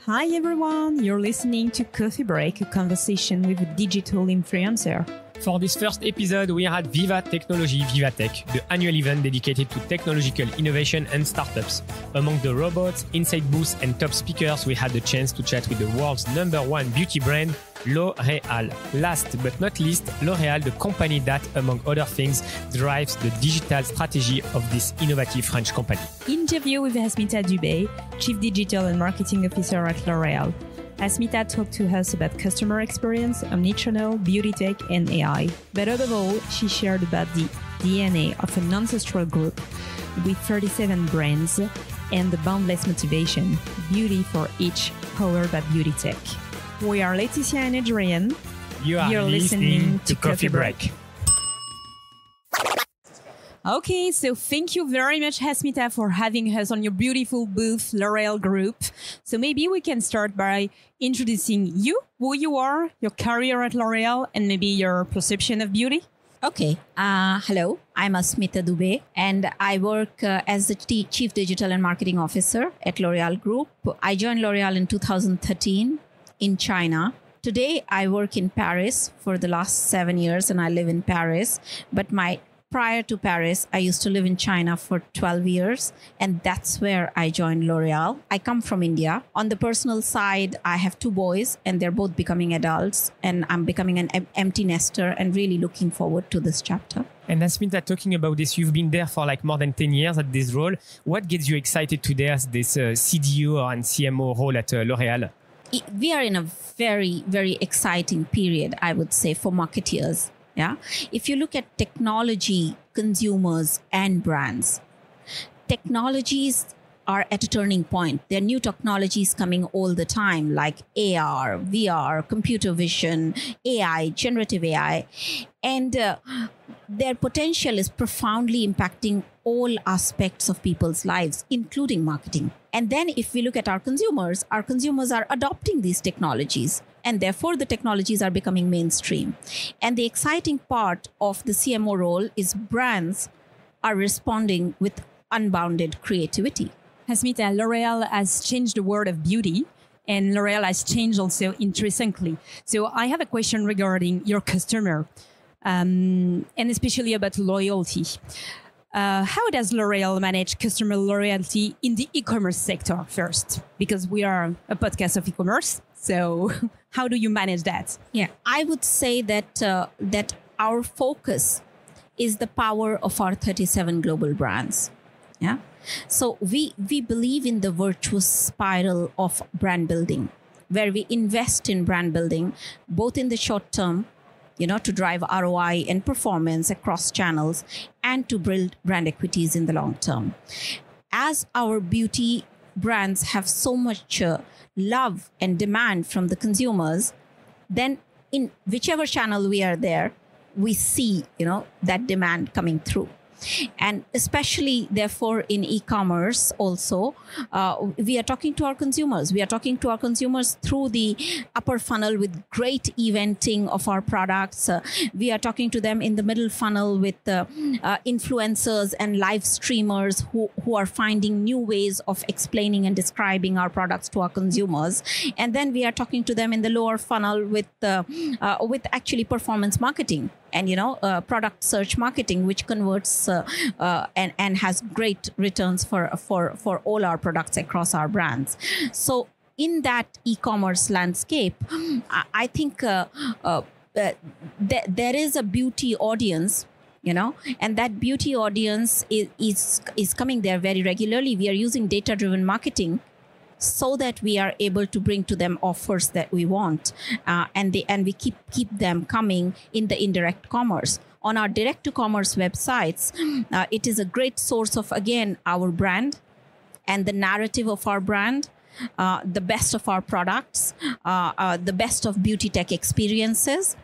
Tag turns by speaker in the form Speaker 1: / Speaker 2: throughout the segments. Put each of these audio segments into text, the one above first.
Speaker 1: Hi everyone, you're listening to Coffee Break, a conversation with a digital influencer.
Speaker 2: For this first episode, we are at Viva Technology Vivatech, the annual event dedicated to technological innovation and startups. Among the robots, inside booths, and top speakers, we had the chance to chat with the world's #1 beauty brand, L'Oréal. Last but not least, L'Oréal, the company that, among other things, drives the digital strategy of this innovative French company.
Speaker 1: Interview with Asmita Dubey, Chief Digital and Marketing Officer at L'Oréal. Asmita talked to us about customer experience, omnichannel, beauty tech, and AI. But above all, she shared about the DNA of an ancestral group with 37 brands and the boundless motivation, beauty for each, powered by beauty tech. We are Laetitia and Adrian.
Speaker 2: You're listening to Coffee Break.
Speaker 1: Okay, so thank you very much, Asmita, for having us on your beautiful booth, L'Oréal Group. So maybe we can start by introducing you, who you are, your career at L'Oréal, and maybe your perception of beauty.
Speaker 3: Okay. Hello, I'm Asmita Dubey, and I work as the Chief Digital and Marketing Officer at L'Oréal Group. I joined L'Oréal in 2013 in China. Today, I work in Paris for the last 7 years, and I live in Paris. But prior to Paris, I used to live in China for 12 years, and that's where I joined L'Oréal. I come from India. On the personal side, I have 2 boys, and they're both becoming adults, and I'm becoming an empty nester and really looking forward to this chapter.
Speaker 2: And Asmita, talking about this, you've been there for like more than 10 years at this role. What gets you excited today as this CDO and CMO role at L'Oréal?
Speaker 3: We are in a very, very exciting period, I would say, for marketeers. Yeah. If you look at technology, consumers, and brands, technologies are at a turning point. There are new technologies coming all the time, like AR, VR, computer vision, AI, generative AI. And their potential is profoundly impacting all aspects of people's lives, including marketing. And then if we look at our consumers are adopting these technologies. And therefore, the technologies are becoming mainstream. And the exciting part of the CMO role is brands are responding with unbounded creativity.
Speaker 1: Asmita, L'Oréal has changed the world of beauty, and L'Oréal has changed also interestingly. So I have a question regarding your customer, and especially about loyalty. How does L'Oréal manage customer loyalty in the e-commerce sector first? Because we are a podcast of e-commerce. So how do you manage that?
Speaker 3: Yeah, I would say that our focus is the power of our 37 global brands. Yeah. So we believe in the virtuous spiral of brand building, where we invest in brand building, both in the short term, to drive ROI and performance across channels, and to build brand equities in the long term. As our beauty brands have so much love and demand from the consumers, then in whichever channel we are there, we see, that demand coming through. And especially, therefore, in e-commerce also, we are talking to our consumers. We are talking to our consumers through the upper funnel with great eventing of our products. We are talking to them in the middle funnel with influencers and live streamers who are finding new ways of explaining and describing our products to our consumers. And then we are talking to them in the lower funnel with actually performance marketing and product search marketing, which converts and has great returns for all our products across our brands. So in that e-commerce landscape, I think there is a beauty audience, and that beauty audience is coming there very regularly. We are using data-driven marketing so that we are able to bring to them offers that we want, and we keep them coming in the indirect commerce. On our direct-to-commerce websites, it is a great source of, again, our brand and the narrative of our brand, the best of our products, the best of beauty tech experiences.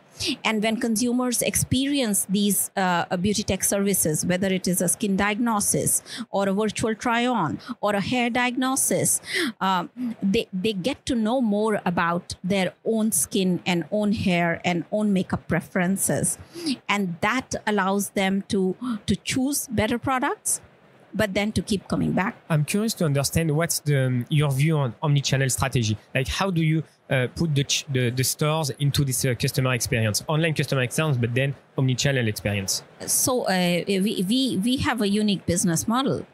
Speaker 3: And when consumers experience these beauty tech services, whether it is a skin diagnosis or a virtual try-on or a hair diagnosis, they get to know more about their own skin and own hair and own makeup preferences. And that allows them to choose better products. but then to keep coming back.
Speaker 2: I'm curious to understand what's your view on omnichannel strategy. Like, how do you put the stores into this customer experience, online customer experience, but then omnichannel experience?
Speaker 3: So we have a unique business model.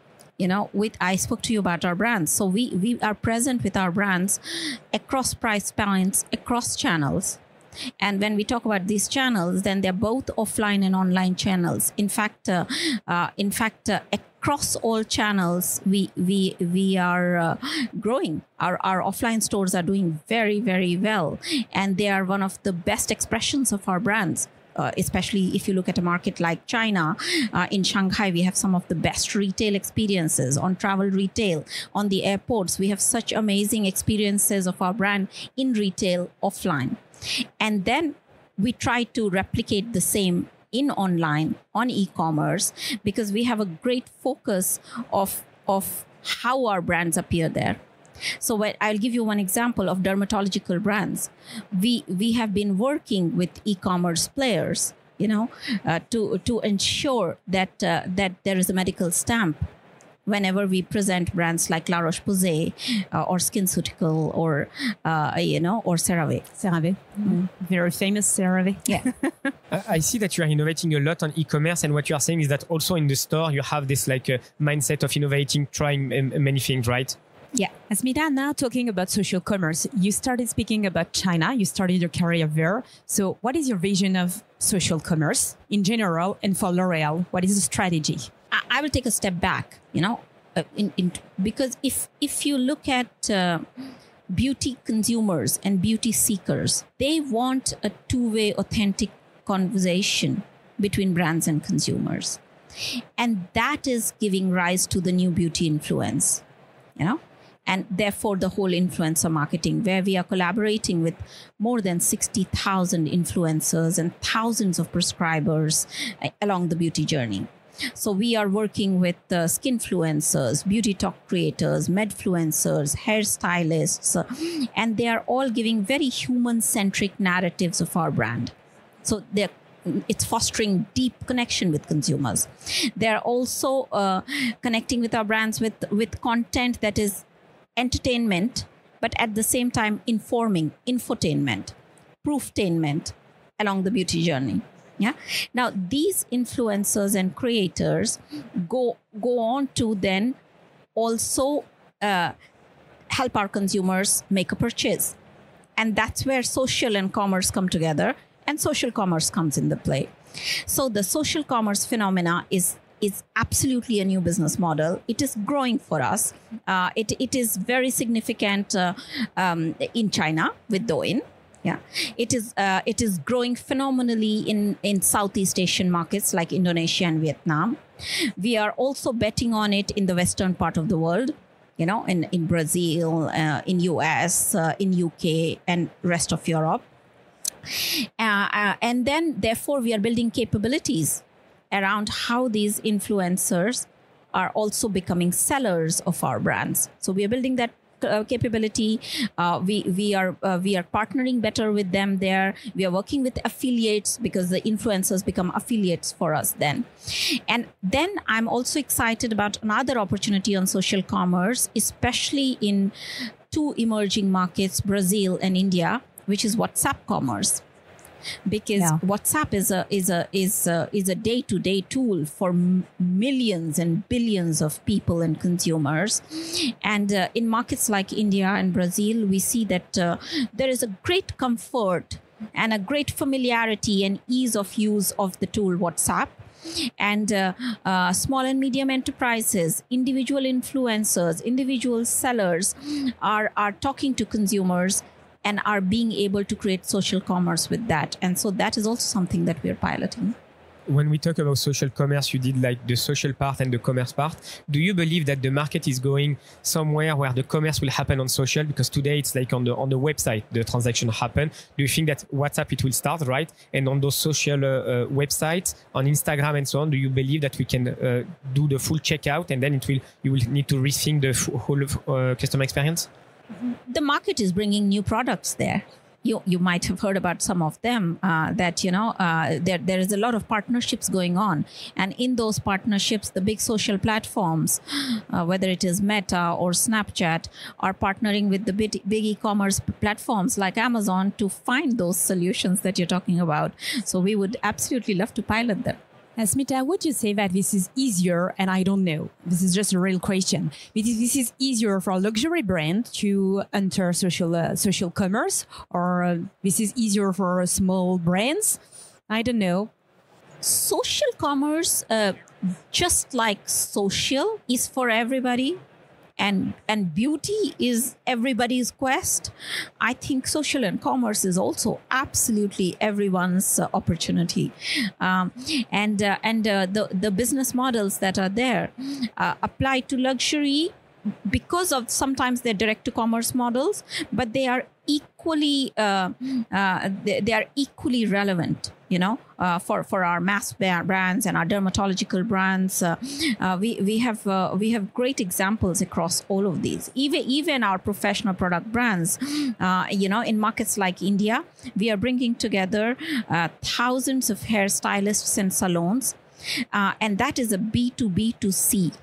Speaker 3: I spoke to you about our brands. So we are present with our brands across price points, across channels. And when we talk about these channels, then they're both offline and online channels. In fact, across all channels, we are growing. Our offline stores are doing very, very well, and they are one of the best expressions of our brands. Especially if you look at a market like China, in Shanghai, we have some of the best retail experiences on travel retail. On the airports, we have such amazing experiences of our brand in retail offline. And then we try to replicate the same in online, on e-commerce, because we have a great focus of how our brands appear there. So I'll give you one example of dermatological brands. We have been working with e-commerce players, to ensure that there is a medical stamp whenever we present brands like La Roche-Posay or SkinCeutical or CeraVe.
Speaker 1: CeraVe. Very famous CeraVe.
Speaker 3: Yeah.
Speaker 2: I see that you are innovating a lot on e-commerce, and what you are saying is that also in the store you have this mindset of innovating, trying many things, right?
Speaker 1: Yeah. Asmita, now talking about social commerce, you started speaking about China. You started your career there. So what is your vision of social commerce in general and for L'Oréal? What is the strategy?
Speaker 3: I will take a step back, because if you look at beauty consumers and beauty seekers, they want a two-way authentic conversation between brands and consumers. And that is giving rise to the new beauty influence, And therefore, the whole influencer marketing, where we are collaborating with more than 60,000 influencers and thousands of prescribers along the beauty journey. So we are working with skinfluencers, beauty talk creators, medfluencers, hairstylists, and they are all giving very human-centric narratives of our brand. So it's fostering deep connection with consumers. They're also connecting with our brands with content that is entertainment, but at the same time informing, infotainment, prooftainment along the beauty journey. Yeah. Now, these influencers and creators go on to then also help our consumers make a purchase. And that's where social and commerce come together, and social commerce comes into play. So the social commerce phenomena is absolutely a new business model. It is growing for us. It is very significant in China with Douyin. Yeah, it is growing phenomenally in Southeast Asian markets like Indonesia and Vietnam. We are also betting on it in the western part of the world, in Brazil, in US, in UK, and rest of Europe. And then, therefore, we are building capabilities around how these influencers are also becoming sellers of our brands. So we are building that capability. We are partnering better with them there. We are working with affiliates because the influencers become affiliates for us then. And then I'm also excited about another opportunity on social commerce, especially in two emerging markets, Brazil and India, which is WhatsApp commerce. Because WhatsApp is a day-to-day tool for millions and billions of people and consumers. And in markets like India and Brazil, we see that there is a great comfort and a great familiarity and ease of use of the tool WhatsApp. And small and medium enterprises, individual influencers, individual sellers are talking to consumers and are being able to create social commerce with that. And so that is also something that we're piloting.
Speaker 2: When we talk about social commerce, you did like the social part and the commerce part. Do you believe that the market is going somewhere where the commerce will happen on social? Because today it's like on the website, the transaction happen. Do you think that WhatsApp, it will start, right? And on those social websites, on Instagram and so on, do you believe that we can do the full checkout and then you will need to rethink the whole customer experience?
Speaker 3: The market is bringing new products there. you might have heard about some of them, that, there is a lot of partnerships going on. And in those partnerships, the big social platforms, whether it is Meta or Snapchat, are partnering with the big e-commerce platforms like Amazon to find those solutions that you're talking about. So we would absolutely love to pilot them.
Speaker 1: Asmita, would you say that this is easier? And I don't know, this is just a real question. This is easier for a luxury brand to enter social commerce, or this is easier for small brands? I don't know.
Speaker 3: Social commerce, just like social, is for everybody. And beauty is everybody's quest. I think social and commerce is also absolutely everyone's opportunity. The business models that are there apply to luxury because of sometimes they're direct to commerce models, but they are equally relevant. For our mass brands and our dermatological brands, we have great examples across all of these. Even our professional product brands, in markets like India, we are bringing together thousands of hairstylists and salons, and that is a B2B2C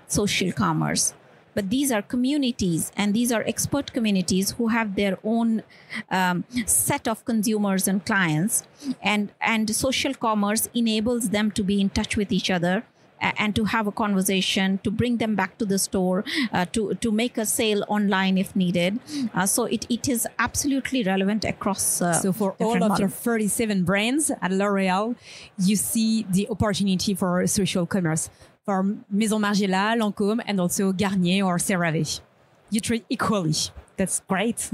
Speaker 3: social commerce. But these are communities, and these are expert communities who have their own set of consumers and clients. And social commerce enables them to be in touch with each other and to have a conversation, to bring them back to the store, to make a sale online if needed. So it is absolutely relevant across.
Speaker 1: So for all of your 37 brands at L'Oréal, you see the opportunity for social commerce. For Maison Margiela, Lancôme, and also Garnier or CeraVe. You treat equally. That's great.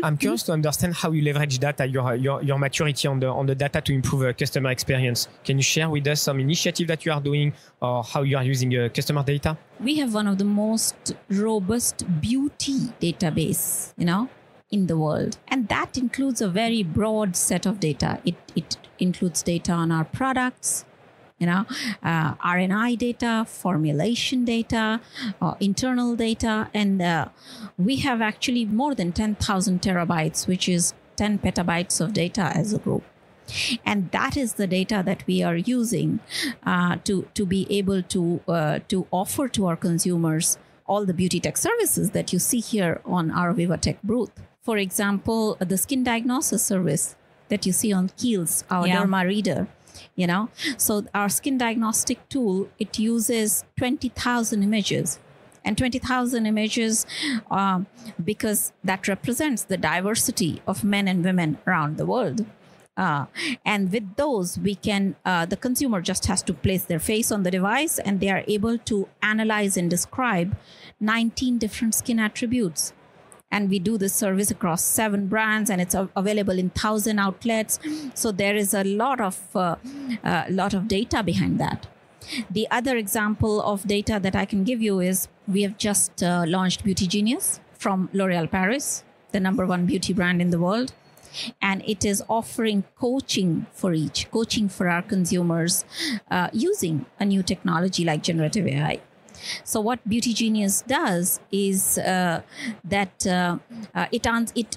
Speaker 2: I'm curious to understand how you leverage data, your maturity on the data to improve customer experience. Can you share with us some initiative that you are doing or how you are using customer data?
Speaker 3: We have one of the most robust beauty database, in the world. And that includes a very broad set of data. It includes data on our products, R&I data, formulation data, internal data. And we have actually more than 10,000 terabytes, which is 10 petabytes of data as a group. And that is the data that we are using to be able to offer to our consumers all the beauty tech services that you see here on our VivaTech booth. For example, the skin diagnosis service that you see on Kiehl's, our Derma Reader. So our skin diagnostic tool, it uses 20,000 images, and 20,000 images because that represents the diversity of men and women around the world. And with those, we can, the consumer just has to place their face on the device, and they are able to analyze and describe 19 different skin attributes. And we do this service across 7 brands, and it's available in 1,000 outlets. So there is a lot of data behind that. The other example of data that I can give you is we have just launched Beauty Genius from L'Oréal Paris, the #1 beauty brand in the world. And it is offering coaching for our consumers using a new technology like generative AI. So what Beauty Genius does is it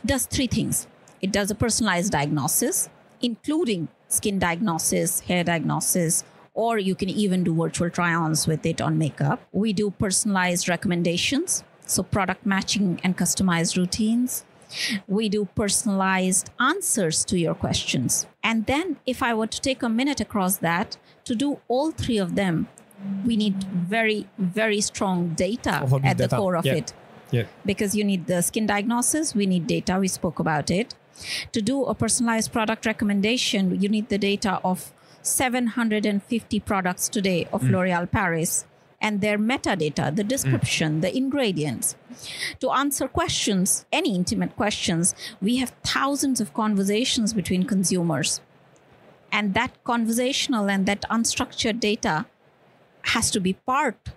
Speaker 3: does 3 things. It does a personalized diagnosis, including skin diagnosis, hair diagnosis, or you can even do virtual try-ons with it on makeup. We do personalized recommendations, so product matching and customized routines. We do personalized answers to your questions. And then if I were to take a minute across that, to do all 3 of them, we need very, very strong data at the core of it.
Speaker 2: Yeah.
Speaker 3: Because you need the skin diagnosis, we need data, we spoke about it. To do a personalized product recommendation, you need the data of 750 products today of L'Oréal Paris and their metadata, the description, the ingredients. To answer questions, any intimate questions, we have thousands of conversations between consumers. And that conversational and that unstructured data has to be part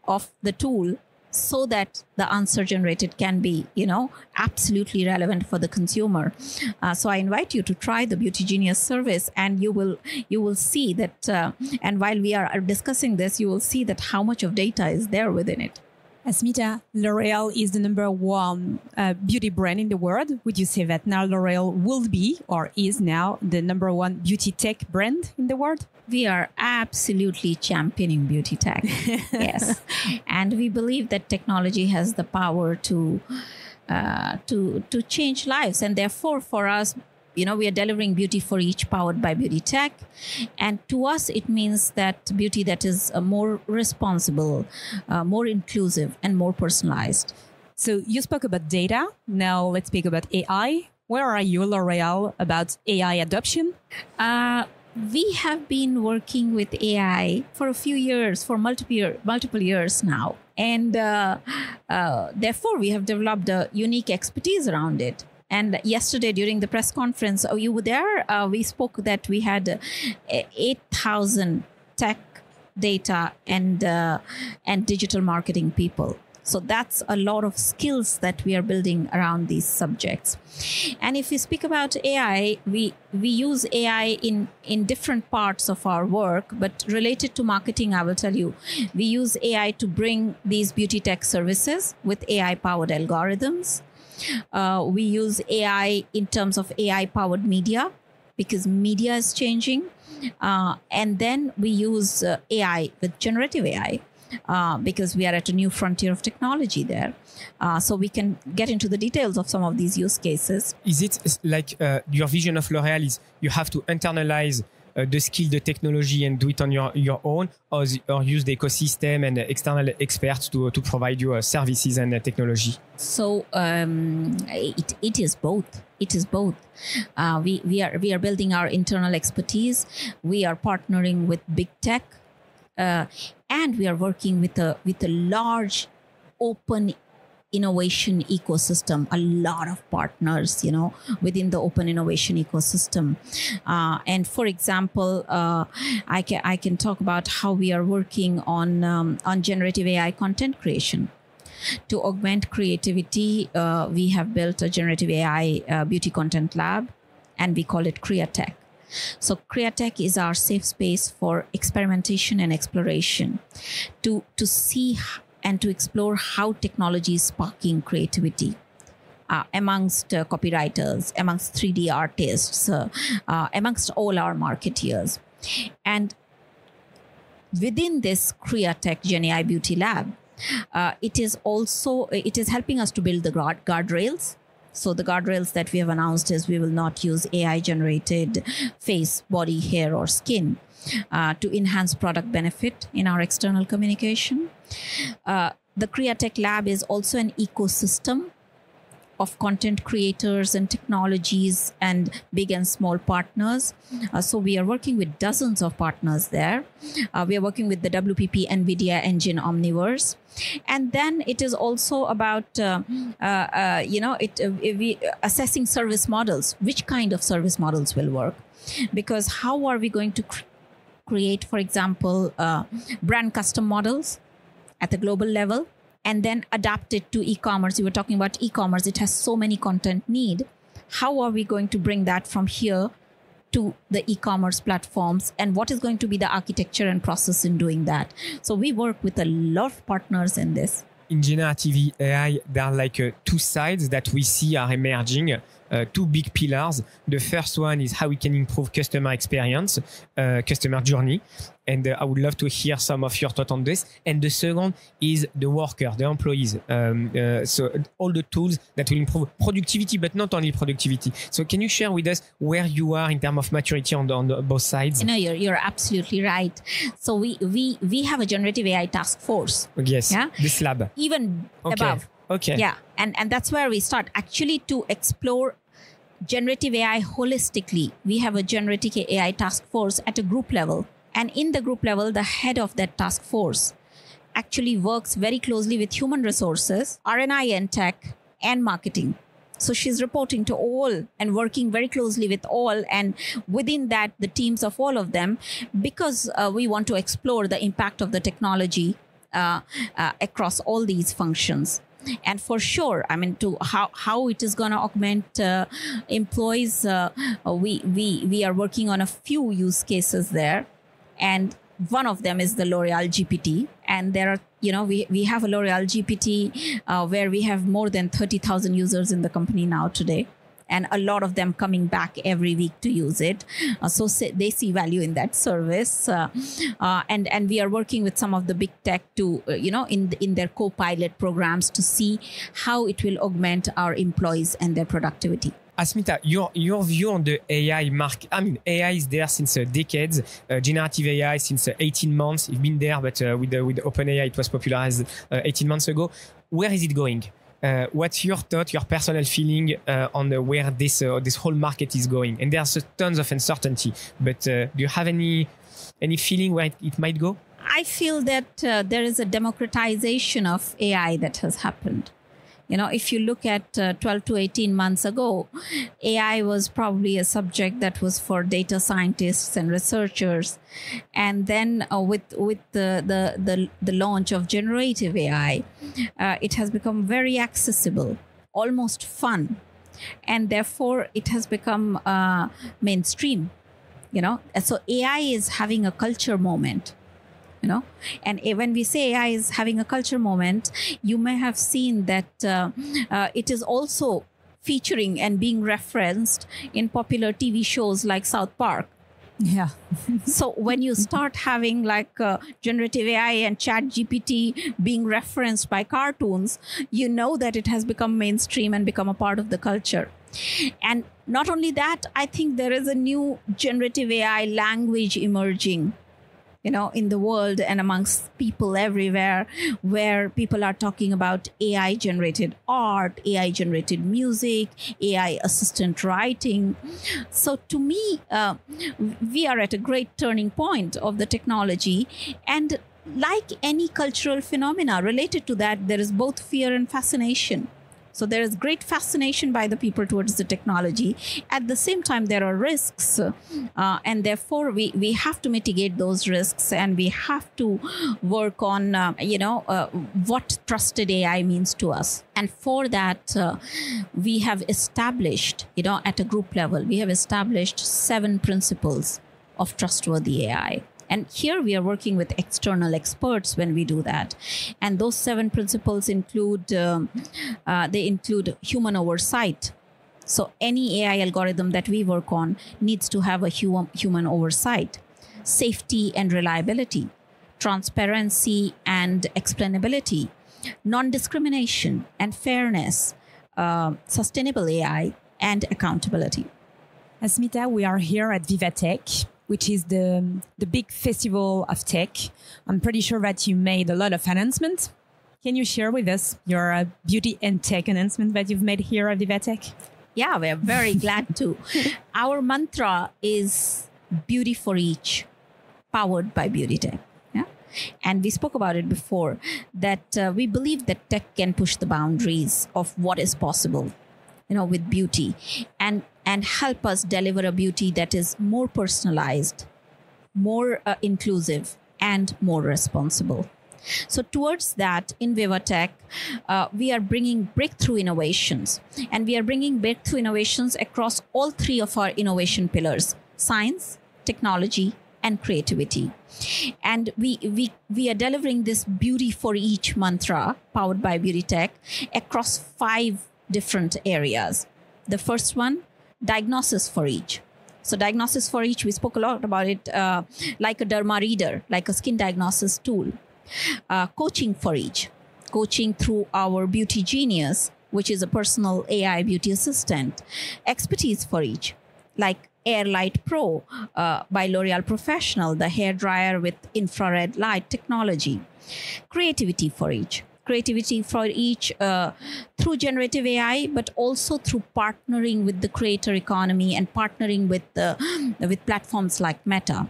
Speaker 3: of the tool so that the answer generated can be, absolutely relevant for the consumer. So I invite you to try the Beauty Genius service, and you will see that, and while we are discussing this, you will see that how much of data is there within it.
Speaker 1: Asmita, L'Oreal is the number one beauty brand in the world. Would you say that now L'Oreal will be or is now the number one beauty tech brand in the world?
Speaker 3: We are absolutely championing beauty tech. Yes. And we believe that technology has the power to change lives. And therefore, for us, we are delivering beauty for each powered by beauty tech. And to us, it means that beauty that is more responsible, more inclusive, and more personalized.
Speaker 1: So you spoke about data. Now let's speak about AI. Where are you, L'Oreal, about AI adoption?
Speaker 3: We have been working with AI for a few years, for multiple years now. And therefore, we have developed a unique expertise around it. And yesterday during the press conference, you were there, we spoke that we had 8,000 tech, data, and digital marketing people. So that's a lot of skills that we are building around these subjects. And if we speak about AI, we use AI in different parts of our work, but related to marketing, I will tell you, we use AI to bring these beauty tech services with AI-powered algorithms. We use AI in terms of AI-powered media because media is changing. And then we use AI with generative AI because we are at a new frontier of technology there. So we can get into the details of some of these use cases.
Speaker 2: Is it like your vision of L'Oreal is you have to internalize the skill, the technology, and do it on your own, or use the ecosystem and external experts to provide you services and technology?
Speaker 3: So it is both. It is both. We are building our internal expertise. We are partnering with big tech, and we are working with a large open innovation ecosystem, a lot of partners, within the open innovation ecosystem. And for example, I can talk about how we are working on generative AI content creation. To augment creativity, we have built a generative AI beauty content lab, and we call it CreaTech. So CreaTech is our safe space for experimentation and exploration to see and to explore how technology is sparking creativity amongst copywriters, amongst 3D artists, amongst all our marketeers. And within this CreaTech Gen AI Beauty Lab, it is helping us to build the guardrails. So the guardrails that we have announced is we will not use AI-generated face, body, hair, or skin to enhance product benefit in our external communication. The CreaTech Lab is also an ecosystem of content creators and technologies and big and small partners. So we are working with dozens of partners there. We are working with the WPP NVIDIA Engine Omniverse. And then it is also about, assessing service models. Which kind of service models will work? Because how are we going to create, for example, brand custom models at the global level and then adapt it to e-commerce? You were talking about e-commerce. It has so many content need. How are we going to bring that from here to the e-commerce platforms? And what is going to be the architecture and process in doing that? So we work with a lot of partners in this.
Speaker 2: In generative AI, there are like two sides that we see are emerging. Two big pillars. The first one is how we can improve customer experience, customer journey. And I would love to hear some of your thoughts on this. And the second is the worker, the employees. So all the tools that will improve productivity, but not only productivity. So can you share with us where you are in terms of maturity on both sides?
Speaker 3: No, you're absolutely right. So we have a generative AI task force.
Speaker 2: Yes, yeah? This lab.
Speaker 3: Even above.
Speaker 2: Okay.
Speaker 3: Yeah, and that's where we start actually to explore generative AI holistically. We have a generative AI task force at a group level. And in the group level, the head of that task force actually works very closely with human resources, R&I and tech, and marketing. So she's reporting to all and working very closely with all. And within that, the teams of all of them, because we want to explore the impact of the technology across all these functions. And for sure, I mean, to how it is going to augment employees, we are working on a few use cases there. And one of them is the L'Oreal GPT. And there are, we have a L'Oreal GPT where we have more than 30,000 users in the company now today. And a lot of them coming back every week to use it. So they see value in that service. And we are working with some of the big tech to, in their co-pilot programs to see how it will augment our employees and their productivity.
Speaker 2: Asmita, your view on the AI market. I mean, AI is there since decades. Generative AI since 18 months. You've been there, but with OpenAI, it was popularized 18 months ago. Where is it going? What's your thought, your personal feeling on where this whole market is going? And there's tons of uncertainty, but do you have any feeling where it might go?
Speaker 3: I feel that there is a democratization of AI that has happened. If you look at 12 to 18 months ago, AI was probably a subject that was for data scientists and researchers. And then with the launch of generative AI, it has become very accessible, almost fun. And therefore, it has become mainstream. So AI is having a culture moment. And when we say AI is having a culture moment, you may have seen that it is also featuring and being referenced in popular TV shows like South Park.
Speaker 1: Yeah.
Speaker 3: So when you start having generative AI and chat GPT being referenced by cartoons, you know that it has become mainstream and become a part of the culture. And not only that, I think there is a new generative AI language emerging in the world and amongst people everywhere, where people are talking about AI-generated art, AI-generated music, AI-assistant writing. So to me, we are at a great turning point of the technology. And like any cultural phenomena related to that, there is both fear and fascination. So there is great fascination by the people towards the technology. At the same time, there are risks. And therefore, we have to mitigate those risks. And we have to work on, what trusted AI means to us. And for that, we have established, at a group level, we have established 7 principles of trustworthy AI. And here we are working with external experts when we do that. And those 7 principles include human oversight. So any AI algorithm that we work on needs to have a human oversight, safety and reliability, transparency and explainability, non-discrimination and fairness, sustainable AI, and accountability.
Speaker 1: Asmita, we are here at Vivatech, which is the big festival of tech. I'm pretty sure that you made a lot of announcements. Can you share with us your beauty and tech announcement that you've made here at Vivatech?
Speaker 3: Yeah, we're very glad to. Our mantra is beauty for each, powered by beauty tech. Yeah? And we spoke about it before, that we believe that tech can push the boundaries of what is possible, with beauty, and help us deliver a beauty that is more personalized, more inclusive, and more responsible. So towards that, in Vivatech, we are bringing breakthrough innovations. And we are bringing breakthrough innovations across all 3 of our innovation pillars: science, technology, and creativity. And we are delivering this beauty for each mantra, powered by beauty tech, across 5 different areas. The first one, diagnosis for each. So diagnosis for each, we spoke a lot about it, like a derma reader, like a skin diagnosis tool. Coaching for each, coaching through our Beauty Genius, which is a personal AI beauty assistant. Expertise for each, like Airlight Pro by L'Oreal Professional, the hair dryer with infrared light technology. Creativity for each through generative AI, but also through partnering with the creator economy and partnering with platforms like Meta.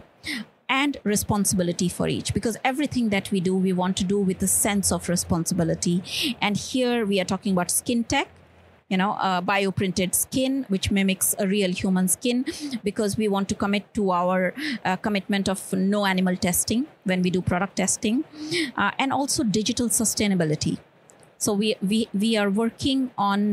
Speaker 3: And responsibility for each, because everything that we do, we want to do with a sense of responsibility. And here we are talking about skin tech, bioprinted skin, which mimics a real human skin, because we want to commit to our commitment of no animal testing when we do product testing, and also digital sustainability. So we are working on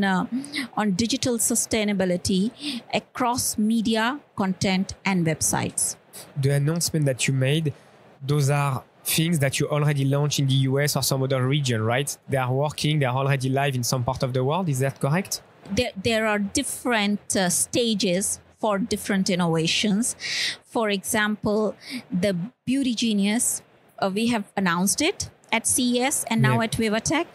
Speaker 3: digital sustainability across media, content, and websites.
Speaker 2: The announcement that you made, those are things that you already launched in the US or some other region, right? They are working, they are already live in some part of the world. Is that correct?
Speaker 3: There are different stages for different innovations. For example, the Beauty Genius, we have announced it at CES and now at Vivatech.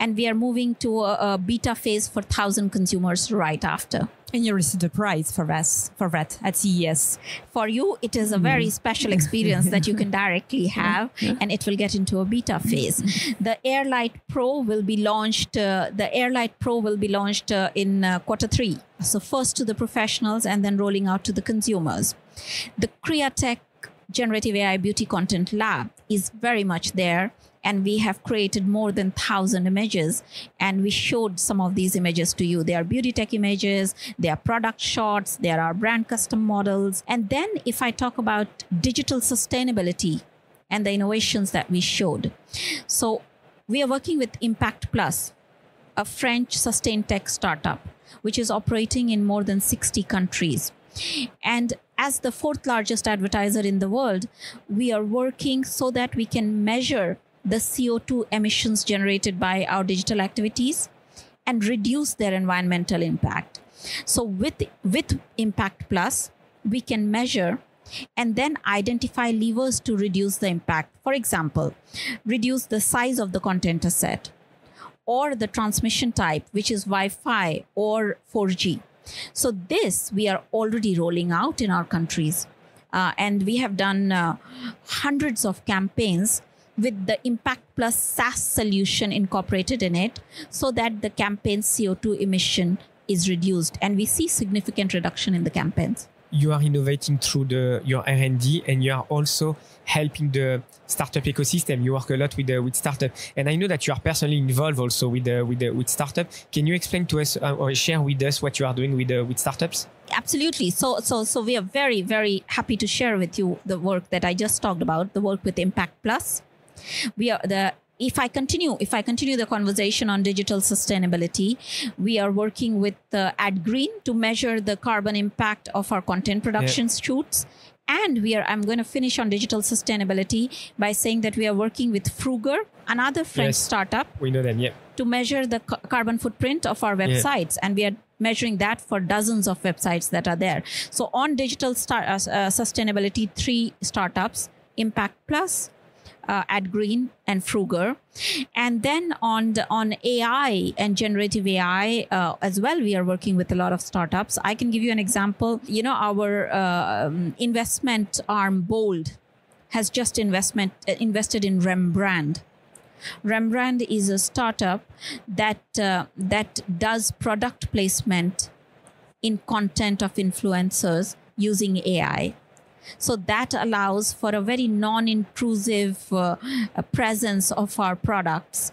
Speaker 3: And we are moving to a beta phase for 1,000 consumers right after.
Speaker 1: And you received a prize for that at CES.
Speaker 3: For you, it is a very special experience that you can directly have, and it will get into a beta phase. The Airlight Pro will be launched. In Q3. So first to the professionals, and then rolling out to the consumers. The Createch Generative AI Beauty Content Lab is very much there. And we have created more than 1,000 images. And we showed some of these images to you. They are beauty tech images. They are product shots. There are brand custom models. And then if I talk about digital sustainability and the innovations that we showed. So we are working with Impact Plus, a French sustain tech startup, which is operating in more than 60 countries. And as the 4th largest advertiser in the world, we are working so that we can measure the CO2 emissions generated by our digital activities and reduce their environmental impact. So with Impact Plus, we can measure and then identify levers to reduce the impact. For example, reduce the size of the content asset or the transmission type, which is Wi-Fi or 4G. So this we are already rolling out in our countries. And we have done hundreds of campaigns with the Impact Plus SaaS solution incorporated in it so that the campaign's CO2 emission is reduced. And we see significant reduction in the campaigns.
Speaker 2: You are innovating through your R&D, and you are also helping the startup ecosystem. You work a lot with startup, and I know that you are personally involved also with startup. Can you explain to us or share with us what you are doing with startups?
Speaker 3: Absolutely. So we are very, very happy to share with you the work that I just talked about, the work with Impact Plus. If I continue the conversation on digital sustainability, we are working with AdGreen to measure the carbon impact of our content production shoots. And I'm going to finish on digital sustainability by saying that we are working with Fruger, another French startup.
Speaker 2: We know them,
Speaker 3: to measure the carbon footprint of our websites. And we are measuring that for dozens of websites that are there. So on digital sustainability, 3 startups, Impact Plus, AdGreen and Fruger. And then on AI and generative AI as well, we are working with a lot of startups. I can give you an example. Our investment arm Bold has just invested in Rembrandt. Rembrandt is a startup that does product placement in content of influencers using AI. So that allows for a very non-intrusive presence of our products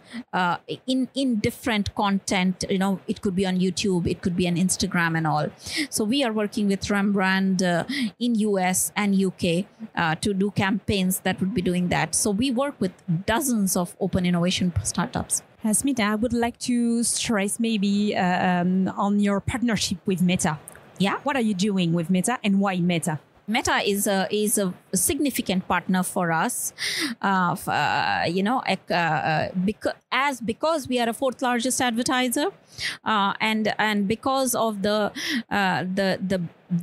Speaker 3: in different content. It could be on YouTube, it could be on Instagram and all. So we are working with Rembrandt in US and UK to do campaigns that would be doing that. So we work with dozens of open innovation startups.
Speaker 1: Asmita, I would like to stress maybe on your partnership with Meta.
Speaker 3: Yeah.
Speaker 1: What are you doing with Meta and why Meta?
Speaker 3: Meta is a significant partner for us, because we are a 4th largest advertiser, and because of the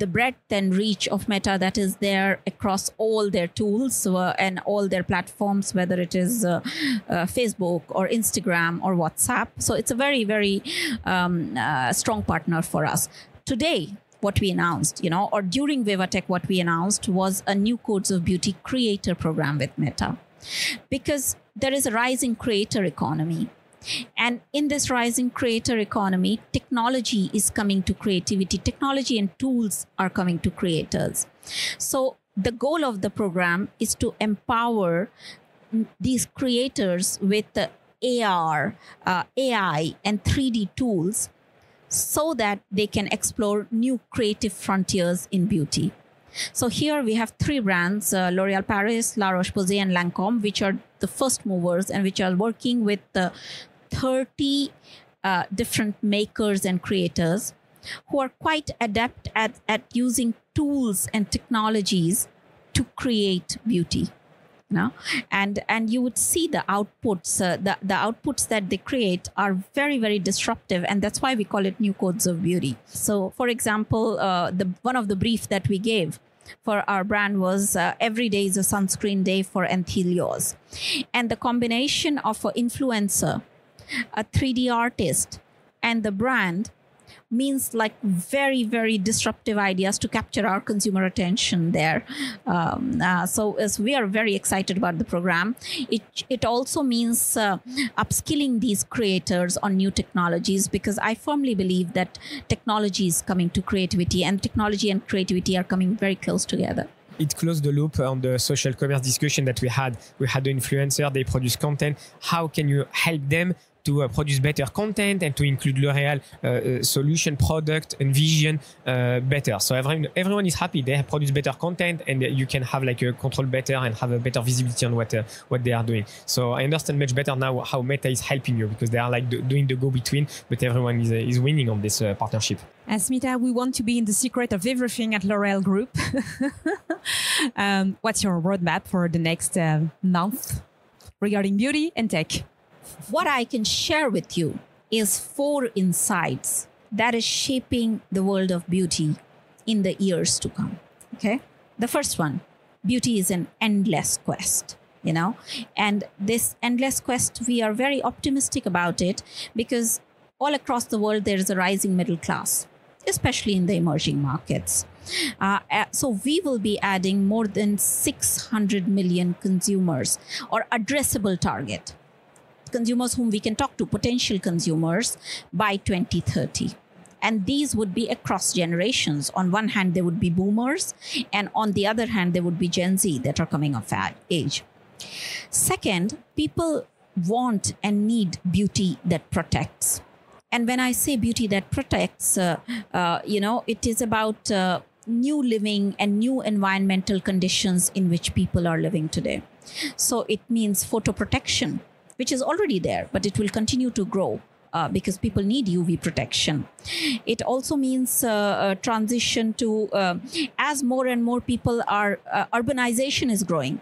Speaker 3: breadth and reach of Meta that is there across all their tools and all their platforms, whether it is Facebook or Instagram or WhatsApp. So it's a very, very strong partner for us. Today, what we announced, or during Vivatech, what we announced was a new Codes of Beauty creator program with Meta, because there is a rising creator economy. And in this rising creator economy, technology is coming to creativity. Technology and tools are coming to creators. So the goal of the program is to empower these creators with the AR, AI, and 3D tools so that they can explore new creative frontiers in beauty. So here we have 3 brands, L'Oréal Paris, La Roche-Posay, and Lancôme, which are the first movers and which are working with 30 different makers and creators who are quite adept at using tools and technologies to create beauty. No? And you would see the outputs, the outputs that they create are very, very disruptive. And that's why we call it new codes of beauty. So, for example, one of the brief that we gave for our brand was every day is a sunscreen day for Anthelios. And the combination of an influencer, a 3D artist, and the brand means like very, very disruptive ideas to capture our consumer attention there. So as we are very excited about the program, it also means upskilling these creators on new technologies, because I firmly believe that technology is coming to creativity, and technology and creativity are coming very close together.
Speaker 2: It closed the loop on the social commerce discussion that we had. We had the influencer, they produce content. How can you help them to produce better content and to include L'Oréal solution, product and vision better? So everyone is happy. They produce better content, and you can have like a control better and have a better visibility on what they are doing. So I understand much better now how Meta is helping you, because they are like doing the go-between, but everyone is winning on this partnership.
Speaker 1: Asmita, we want to be in the secret of everything at L'Oréal Group. What's your roadmap for the next month regarding beauty and tech?
Speaker 3: What I can share with you is 4 insights that is shaping the world of beauty in the years to come. Okay. The first one, beauty is an endless quest, and this endless quest, we are very optimistic about it, because all across the world, there is a rising middle class, especially in the emerging markets. So we will be adding more than 600 million consumers, or addressable target. Consumers whom we can talk to, potential consumers, by 2030. And these would be across generations. On one hand, there would be boomers, and on the other hand, there would be Gen Z that are coming of age. Second, people want and need beauty that protects. And when I say beauty that protects, it is about new living and new environmental conditions in which people are living today. So it means photoprotection, which is already there, but it will continue to grow because people need UV protection. It also means transition to, as more and more people are, urbanization is growing.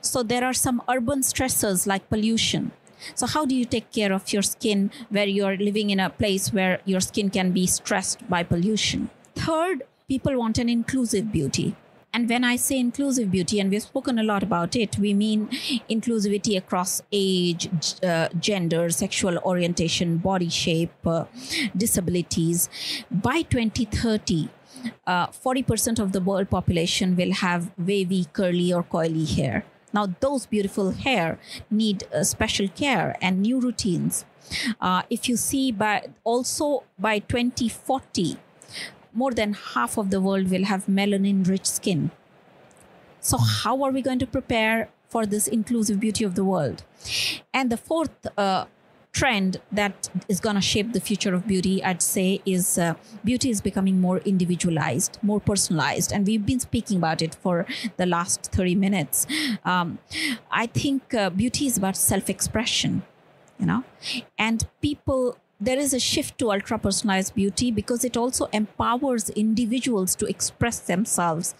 Speaker 3: So there are some urban stressors like pollution. So how do you take care of your skin where you're living in a place where your skin can be stressed by pollution? Third, people want an inclusive beauty. And when I say inclusive beauty, and we've spoken a lot about it, we mean inclusivity across age, gender, sexual orientation, body shape, disabilities. By 2030, 40% of the world population will have wavy, curly or coily hair. Now, those beautiful hair need special care and new routines. If you see, by 2040, more than half of the world will have melanin-rich skin. So how are we going to prepare for this inclusive beauty of the world? And the fourth trend that is going to shape the future of beauty, I'd say, is beauty is becoming more individualized, more personalized. And we've been speaking about it for the last 30 minutes. I think beauty is about self-expression, and people... There is a shift to ultra-personalized beauty because it also empowers individuals to express themselves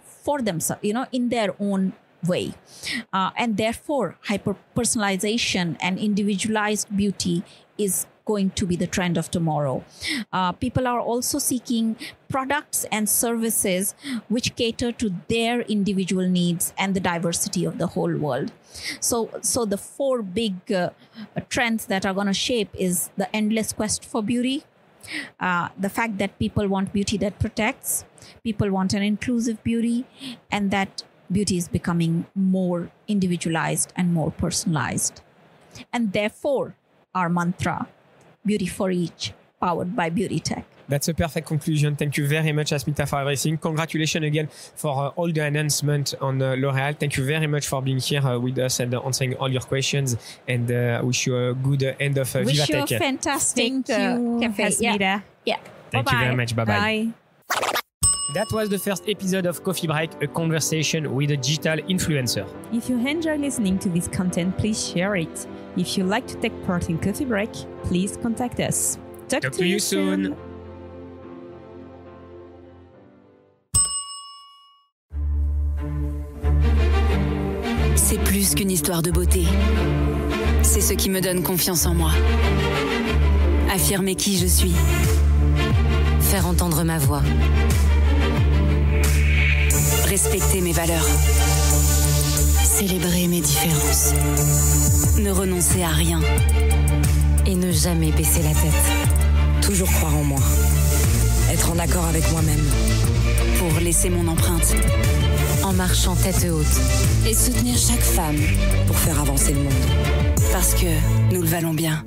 Speaker 3: for themselves, in their own way. And therefore, hyper-personalization and individualized beauty is going to be the trend of tomorrow. People are also seeking products and services which cater to their individual needs and the diversity of the whole world. So the 4 big trends that are going to shape is the endless quest for beauty, the fact that people want beauty that protects, people want an inclusive beauty, and that beauty is becoming more individualized and more personalized. And therefore, our mantra, beauty for each, powered by beauty tech.
Speaker 2: That's a perfect conclusion. Thank you very much, Asmita, for everything. Congratulations again for all the announcements on L'Oréal. Thank you very much for being here with us and answering all your questions. And wish you a good end of Viva
Speaker 3: Wish
Speaker 2: Tech.
Speaker 3: you a fantastic cafe.
Speaker 1: Asmita.
Speaker 3: Yeah.
Speaker 2: Thank you very much. Bye-bye.
Speaker 1: Bye.
Speaker 2: That was the first episode of Coffee Break, a conversation with a digital influencer.
Speaker 1: If you enjoy listening to this content, please share it. If you like to take part in Coffee Break, please contact us. Talk to you soon.
Speaker 4: C'est plus qu'une histoire de beauté. C'est ce qui me donne confiance en moi. Affirmer qui je suis.
Speaker 5: Faire entendre ma voix.
Speaker 4: Respecter mes valeurs. Célébrer mes différences. Ne renoncer à rien.
Speaker 5: Et ne jamais baisser la tête.
Speaker 6: Toujours croire en moi. Être en accord avec moi-même.
Speaker 4: Pour laisser mon empreinte.
Speaker 5: En marchant tête haute.
Speaker 6: Et soutenir chaque femme pour faire avancer le monde.
Speaker 4: Parce que nous le valons bien.